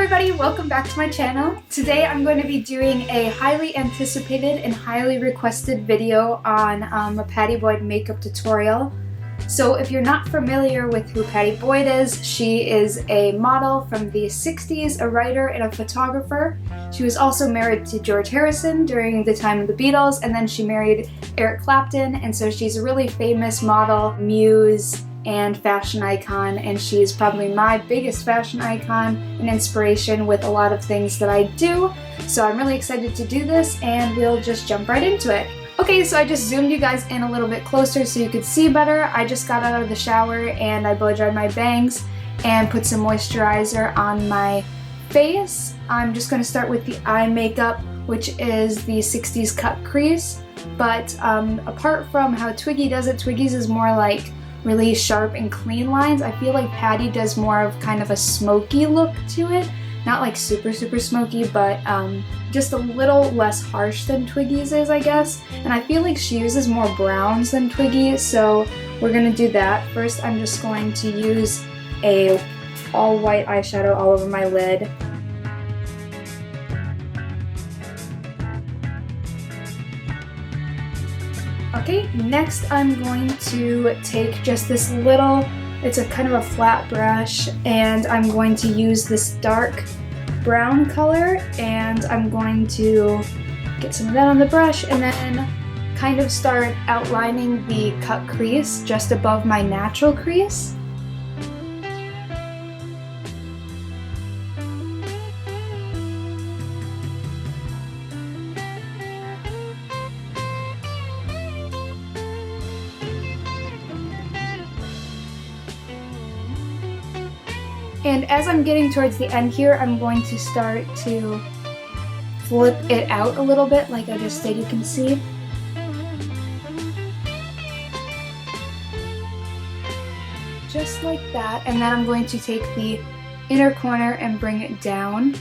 everybody, welcome back to my channel. Today I'm going to be doing a highly anticipated and highly requested video on a Pattie Boyd makeup tutorial. So if you're not familiar with who Pattie Boyd is, she is a model from the 60s, a writer and a photographer. She was also married to George Harrison during the time of the Beatles, and then she married Eric Clapton, and so she's a really famous model, muse, and fashion icon, and she's probably my biggest fashion icon and inspiration with a lot of things that I do. So I'm really excited to do this, and we'll just jump right into it. Okay, so I just zoomed you guys in a little bit closer so you could see better. I just got out of the shower and I blow dried my bangs and put some moisturizer on my face. I'm just going to start with the eye makeup, which is the 60s cut crease. But apart from how Twiggy does it, Twiggy's is more like really sharp and clean lines. I feel like Pattie does more of kind of a smoky look to it. Not like super smoky, but just a little less harsh than Twiggy's is, I guess. And I feel like she uses more browns than Twiggy, so we're gonna do that. First, I'm just going to use a all white eyeshadow all over my lid. Okay, next I'm going to take just this little, it's a kind of a flat brush, and I'm going to use this dark brown color, and I'm going to get some of that on the brush and then kind of start outlining the cut crease just above my natural crease. And as I'm getting towards the end here, I'm going to start to flip it out a little bit, like I just did, you can see. Just like that, and then I'm going to take the inner corner and bring it down.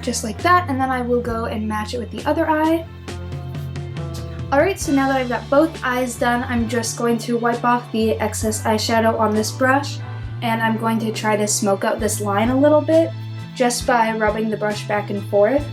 Just like that, and then I will go and match it with the other eye. Alright, so now that I've got both eyes done, I'm just going to wipe off the excess eyeshadow on this brush, and I'm going to try to smoke out this line a little bit just by rubbing the brush back and forth.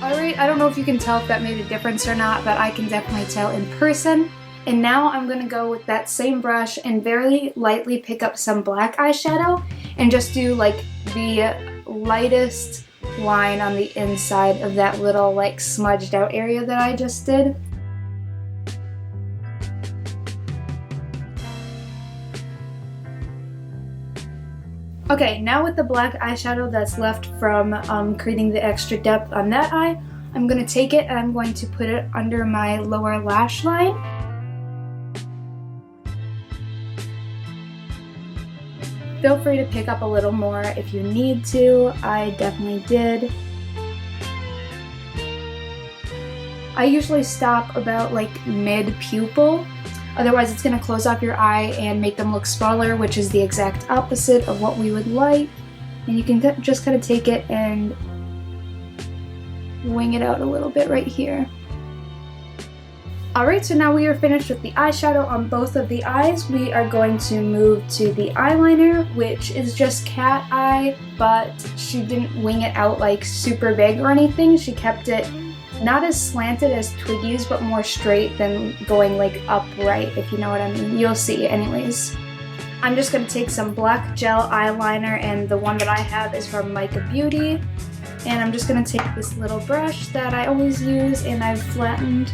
Alright, I don't know if you can tell if that made a difference or not, but I can definitely tell in person. And now I'm going to go with that same brush and very lightly pick up some black eyeshadow and just do like the lightest line on the inside of that little like smudged out area that I just did. Okay, now with the black eyeshadow that's left from creating the extra depth on that eye, I'm going to take it and I'm going to put it under my lower lash line. Feel free to pick up a little more if you need to. I definitely did. I usually stop about like mid-pupil, otherwise it's going to close off your eye and make them look smaller, which is the exact opposite of what we would like. And you can just kind of take it and wing it out a little bit right here. Alright, so now we are finished with the eyeshadow on both of the eyes. We are going to move to the eyeliner, which is just cat eye, but she didn't wing it out like super big or anything. She kept it not as slanted as Twiggy's, but more straight than going like upright, if you know what I mean. You'll see anyways. I'm just going to take some black gel eyeliner, and the one that I have is from Micah Beauty. And I'm just going to take this little brush that I always use, and I've flattened.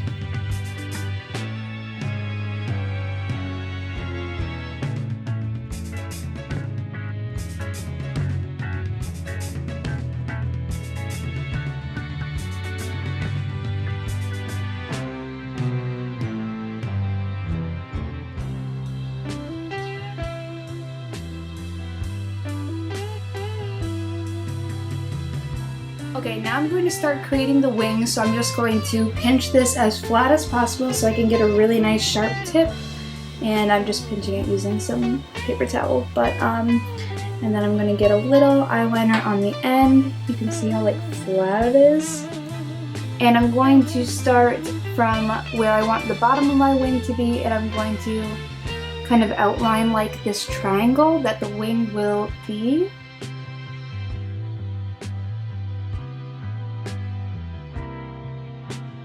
Okay, now I'm going to start creating the wings, so I'm just going to pinch this as flat as possible so I can get a really nice sharp tip. And I'm just pinching it using some paper towel. But And then I'm going to get a little eyeliner on the end. You can see how like flat it is. And I'm going to start from where I want the bottom of my wing to be, and I'm going to kind of outline like this triangle that the wing will be.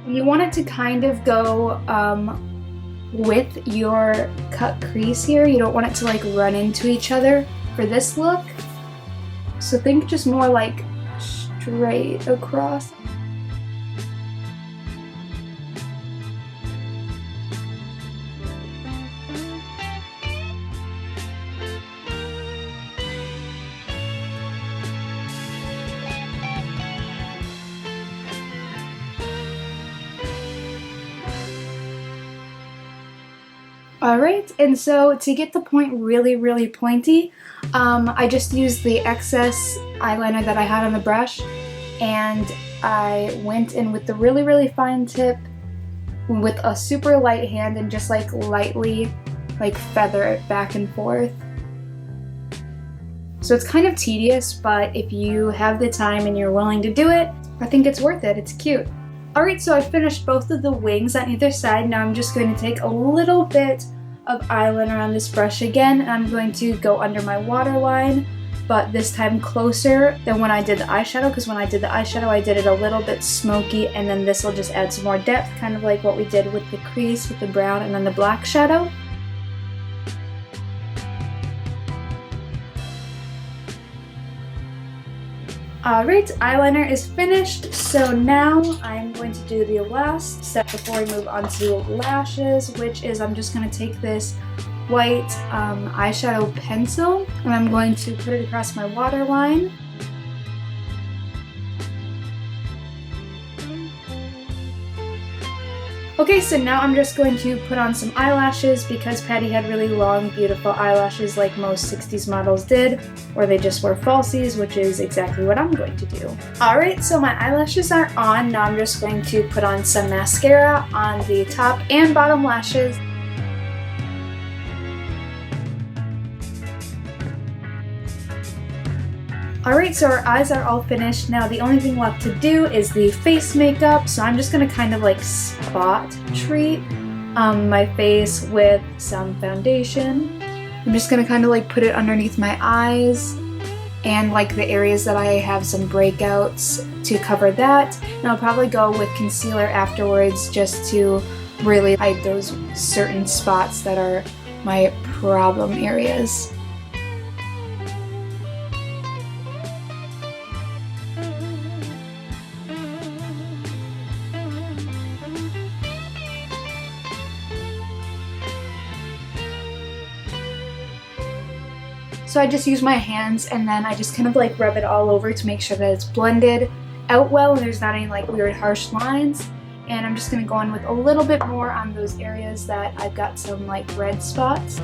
You want it to kind of go with your cut crease here. You don't want it to like run into each other for this look. So think just more like straight across. Alright, and so to get the point really pointy, I just used the excess eyeliner that I had on the brush, and I went in with the really fine tip with a super light hand and just like lightly like feather it back and forth. So it's kind of tedious, but if you have the time and you're willing to do it, I think it's worth it. It's cute. Alright, so I finished both of the wings on either side. Now I'm just going to take a little bit of eyeliner on this brush again, and I'm going to go under my waterline, but this time closer than when I did the eyeshadow, because when I did the eyeshadow I did it a little bit smoky, and then this will just add some more depth, kind of like what we did with the crease with the brown and then the black shadow. Alright, eyeliner is finished, so now I'm going to do the last step before we move on to lashes, which is I'm just going to take this white eyeshadow pencil and I'm going to put it across my waterline. Okay, so now I'm just going to put on some eyelashes because Pattie had really long, beautiful eyelashes like most 60s models did, or they just were falsies, which is exactly what I'm going to do. Alright, so my eyelashes are on. Now I'm just going to put on some mascara on the top and bottom lashes. Alright, so our eyes are all finished. Now the only thing left to do is the face makeup. So I'm just going to kind of like spot treat my face with some foundation. I'm just going to kind of like put it underneath my eyes and like the areas that I have some breakouts to cover that. And I'll probably go with concealer afterwards just to really hide those certain spots that are my problem areas. So I just use my hands and then I just kind of like rub it all over to make sure that it's blended out well and there's not any like weird harsh lines. And I'm just going to go in with a little bit more on those areas that I've got some like red spots.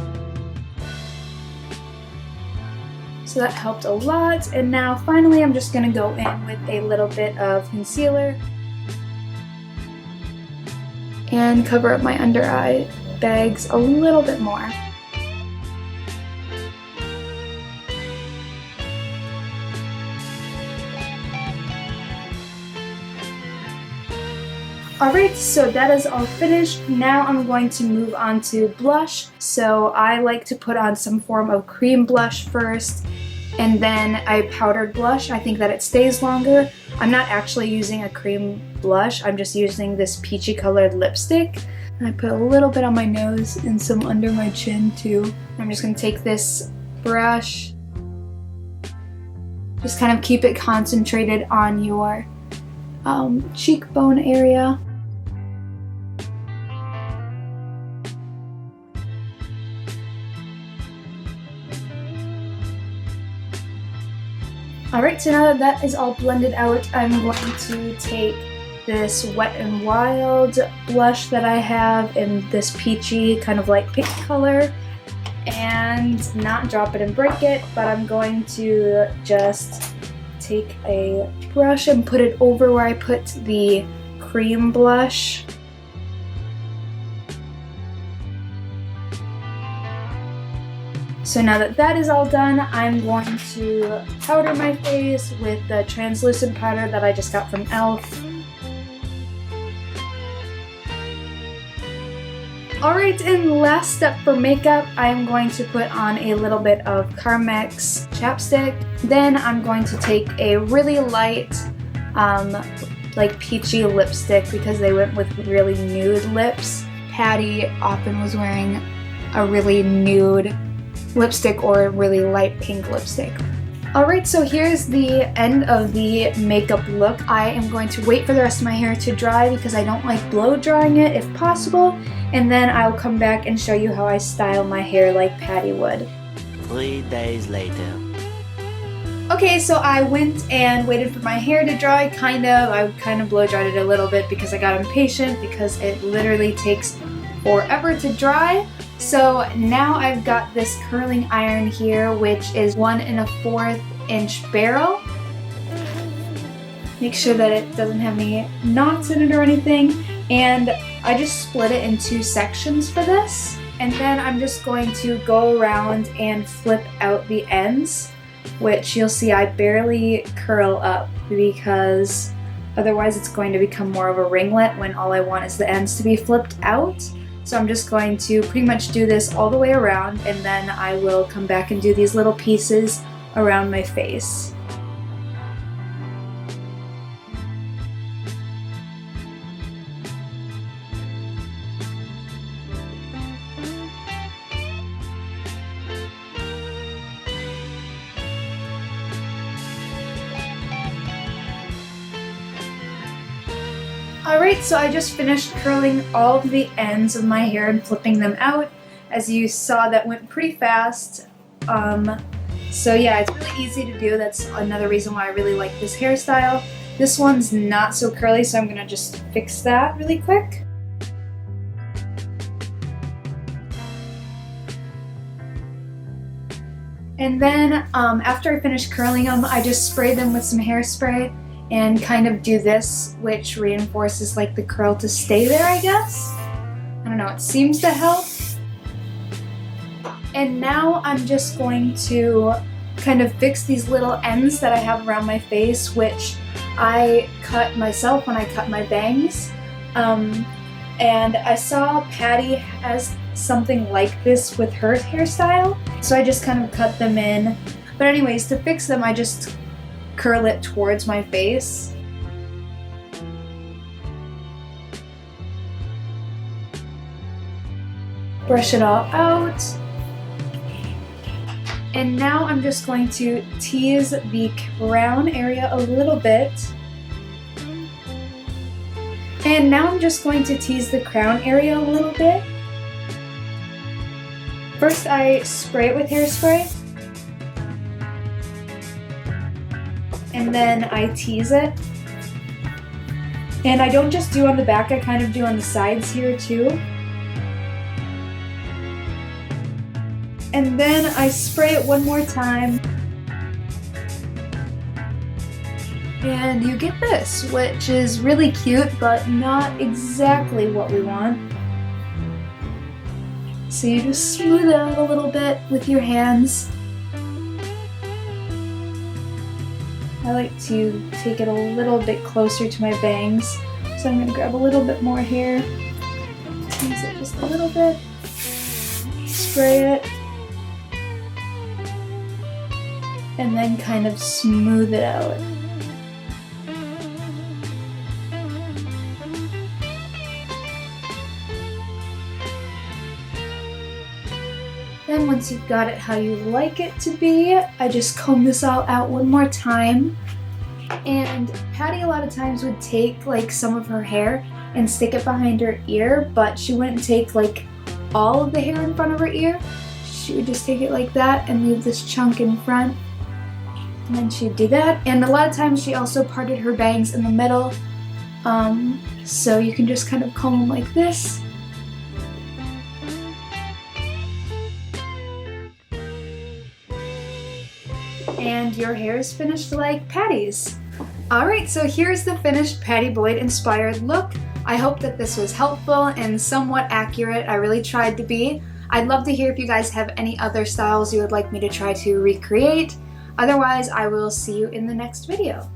So that helped a lot. And now finally I'm just going to go in with a little bit of concealer and cover up my under eye bags a little bit more. Alright, so that is all finished. Now I'm going to move on to blush. So I like to put on some form of cream blush first, and then a powdered blush. I think that it stays longer. I'm not actually using a cream blush, I'm just using this peachy colored lipstick. And I put a little bit on my nose and some under my chin too. I'm just going to take this brush, just kind of keep it concentrated on your cheekbone area. Alright, so now that that is all blended out, I'm going to take this Wet n Wild blush that I have in this peachy kind of like pink color and not drop it and break it, but I'm going to just take a brush and put it over where I put the cream blush. So now that that is all done, I'm going to powder my face with the translucent powder that I just got from e.l.f. Alright, and last step for makeup, I'm going to put on a little bit of Carmex chapstick. Then I'm going to take a really light, like peachy lipstick because they went with really nude lips. Pattie often was wearing a really nude lipstick or a really light pink lipstick. Alright, so here's the end of the makeup look. I am going to wait for the rest of my hair to dry because I don't like blow drying it if possible, and then I'll come back and show you how I style my hair like Pattie would. 3 days later. Okay, so I went and waited for my hair to dry, I kind of blow dried it a little bit because I got impatient because it literally takes forever to dry. So now I've got this curling iron here, which is 1 1/4 inch barrel. Make sure that it doesn't have any knots in it or anything. And I just split it in 2 sections for this. And then I'm just going to go around and flip out the ends, which you'll see I barely curl up because otherwise it's going to become more of a ringlet when all I want is the ends to be flipped out. So I'm just going to pretty much do this all the way around, and then I will come back and do these little pieces around my face. Alright, so I just finished curling all of the ends of my hair and flipping them out. As you saw, that went pretty fast. So yeah, it's really easy to do. That's another reason why I really like this hairstyle. This one's not so curly, so I'm gonna just fix that really quick. And then after I finish curling them, I just spray them with some hairspray and kind of do this, which reinforces like the curl to stay there, I guess. I don't know, it seems to help. And now I'm just going to kind of fix these little ends that I have around my face, which I cut myself when I cut my bangs. And I saw Pattie has something like this with her hairstyle, so I just kind of cut them in. But anyways, to fix them, I just curl it towards my face. Brush it all out. And now I'm just going to tease the crown area a little bit. And now I'm just going to tease the crown area a little bit. First I spray it with hairspray. And then I tease it. And I don't just do on the back, I kind of do on the sides here too. And then I spray it one more time. And you get this, which is really cute, but not exactly what we want. So you just smooth it out a little bit with your hands. I like to take it a little bit closer to my bangs. So I'm going to grab a little bit more here, tease it just a little bit, spray it, and then kind of smooth it out. Then once you've got it how you like it to be, I just comb this all out one more time. And Pattie a lot of times would take like some of her hair and stick it behind her ear, but she wouldn't take like all of the hair in front of her ear. She would just take it like that and leave this chunk in front. And then she'd do that. And a lot of times she also parted her bangs in the middle. So you can just kind of comb them like this. And your hair is finished like Pattie's. Alright, so here's the finished Pattie Boyd inspired look. I hope that this was helpful and somewhat accurate. I really tried to be. I'd love to hear if you guys have any other styles you would like me to try to recreate. Otherwise, I will see you in the next video.